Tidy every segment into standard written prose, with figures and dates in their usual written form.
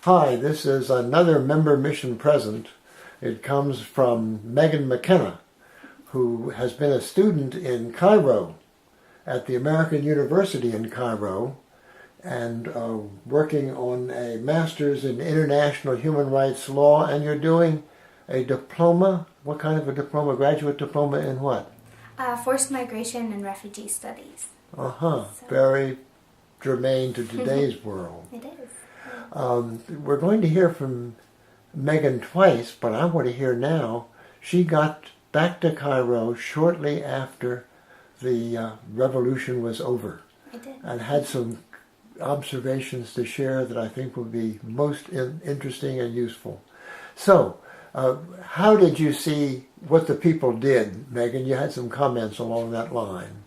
Hi, this is another member mission present. It comes from Meaghan McKenna, who has been a student in Cairo at the American University in Cairo and working on a master's in international human rights law, and you're doing a diploma. What kind of a diploma? Graduate diploma in what? Forced migration and refugee studies. Very germane to today's world. It is. We're going to hear from Meaghan twice, but I want to hear now. She got back to Cairo shortly after the revolution was over. I did. And had some observations to share that I think will be most interesting and useful. So, how did you see what the people did, Meaghan? You had some comments along that line.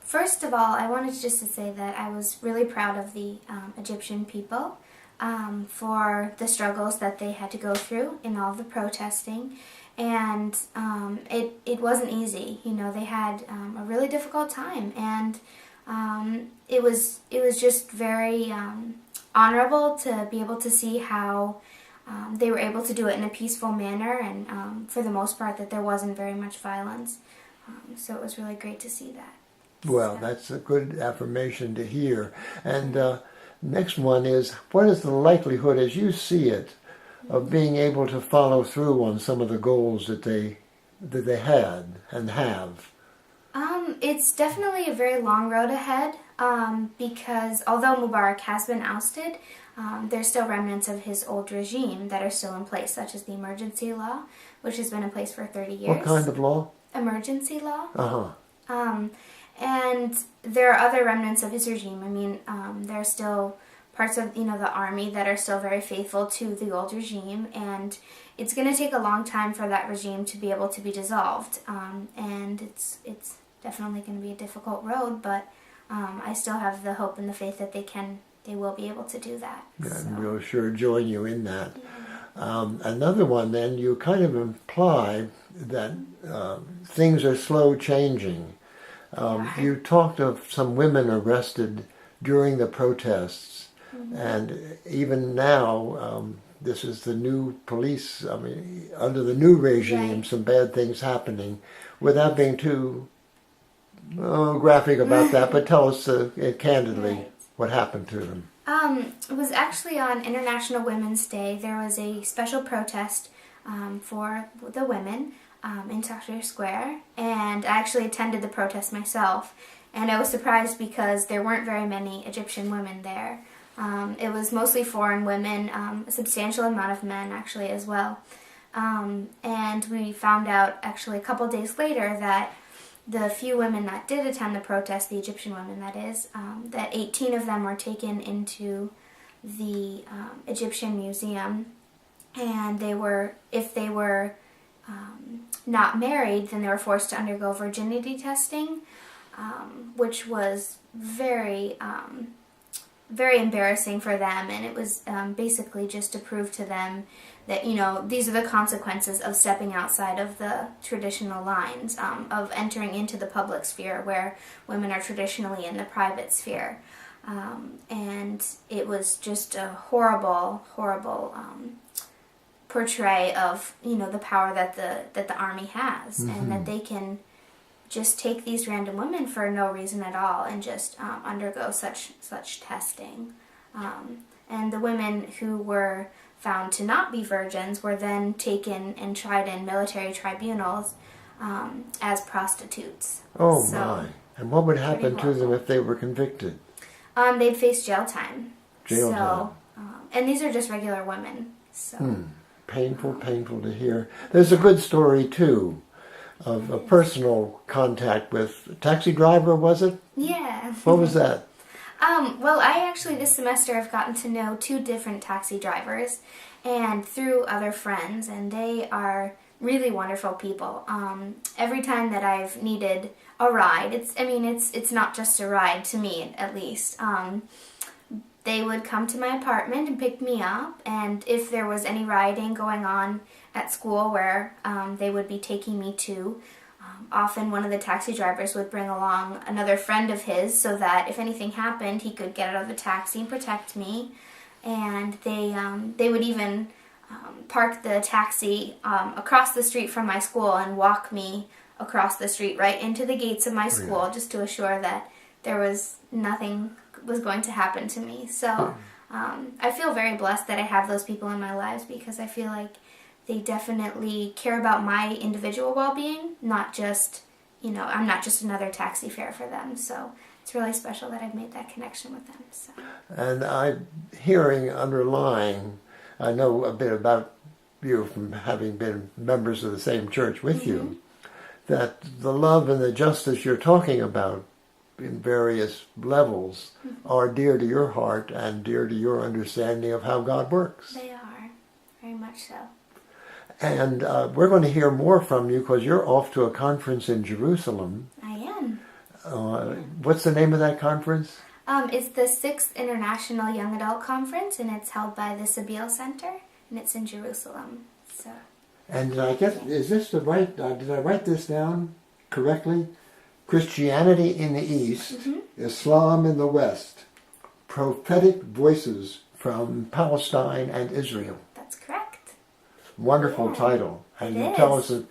First of all, I wanted just to say that I was really proud of the Egyptian people for the struggles that they had to go through in all the protesting. And it wasn't easy. You know, they had a really difficult time, and it was just very honorable to be able to see how they were able to do it in a peaceful manner, and for the most part that there wasn't very much violence. So it was really great to see that. Well, that's a good affirmation to hear. And next one is, what is the likelihood, as you see it, of being able to follow through on some of the goals that they had and have? It's definitely a very long road ahead, because although Mubarak has been ousted, there's still remnants of his old regime that are still in place, such as the emergency law, which has been in place for 30 years. What kind of law? Emergency law. Uh-huh. And there are other remnants of his regime. I mean, there are still parts of, the army that are still very faithful to the old regime, and it's going to take a long time for that regime to be able to be dissolved. And it's definitely going to be a difficult road, but I still have the hope and the faith that they will be able to do that. Yeah, so. and we'll sure join you in that. Yeah. Another one, then, you kind of imply that things are slow changing. You talked of some women arrested during the protests, and even now, this is the new police, I mean, under the new regime, Right. some bad things happening. Without being too graphic about that, but tell us candidly Right. what happened to them. It was actually on International Women's Day. There was a special protest for the women in Tahrir Square, and I actually attended the protest myself, and I was surprised because there weren't very many Egyptian women there. It was mostly foreign women, a substantial amount of men actually as well. And we found out actually a couple days later that the few women that did attend the protest, the Egyptian women that is, that 18 of them were taken into the Egyptian Museum, and if they were not married, then they were forced to undergo virginity testing, which was very embarrassing for them, and it was basically just to prove to them that, these are the consequences of stepping outside of the traditional lines, of entering into the public sphere where women are traditionally in the private sphere. And it was just a horrible portray of, the power that the army has, and that they can just take these random women for no reason at all and just undergo such testing. And the women who were found to not be virgins were then taken and tried in military tribunals as prostitutes. Oh, So, my. And what would happen pretty to them horrible. if they were convicted? They'd face jail time. Jail so, time. And these are just regular women. So. Painful to hear. There's a good story, too, of a personal contact with a taxi driver, was it? Yeah. What was that? Well, I actually this semester have gotten to know 2 different taxi drivers, and through other friends, and they are really wonderful people. Every time that I've needed a ride, it's not just a ride to me, at least. They would come to my apartment and pick me up, and if there was any rioting going on at school where they would be taking me to, often one of the taxi drivers would bring along another friend of his so that if anything happened, he could get out of the taxi and protect me. And they would even park the taxi across the street from my school and walk me across the street right into the gates of my school, just to assure that there was nothing was going to happen to me. So I feel very blessed that I have those people in my lives, because I feel like they definitely care about my individual well-being, not just, I'm not just another taxi fare for them. So it's really special that I've made that connection with them. So. And I'm hearing underlying, I know a bit about you from having been members of the same church with you, that the love and the justice you're talking about in various levels are dear to your heart and dear to your understanding of how God works. They are, very much so. And we're going to hear more from you because you're off to a conference in Jerusalem. I am. What's the name of that conference? It's the 6th International Young Adult Conference, and it's held by the Sabeel Center, and it's in Jerusalem. So. And did I get, is this the right, did I write this down correctly? Christianity in the East, Islam in the West, prophetic voices from Palestine and Israel. That's correct. Wonderful title. And you tell us that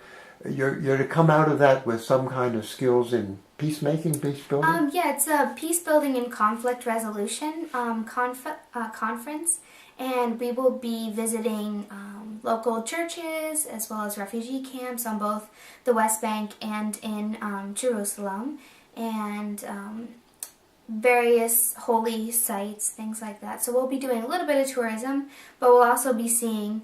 you're to come out of that with some kind of skills in peacemaking, peace building? Yeah, it's a peace building and conflict resolution conference, and we will be visiting local churches as well as refugee camps on both the West Bank and in Jerusalem, and various holy sites, things like that. So we'll be doing a little bit of tourism, but we'll also be seeing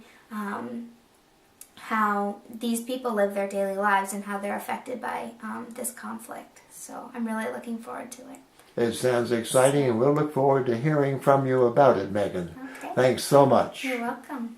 how these people live their daily lives and how they're affected by this conflict. So I'm really looking forward to it. It sounds exciting, and we'll look forward to hearing from you about it, Meaghan. Okay. Thanks so much. You're welcome.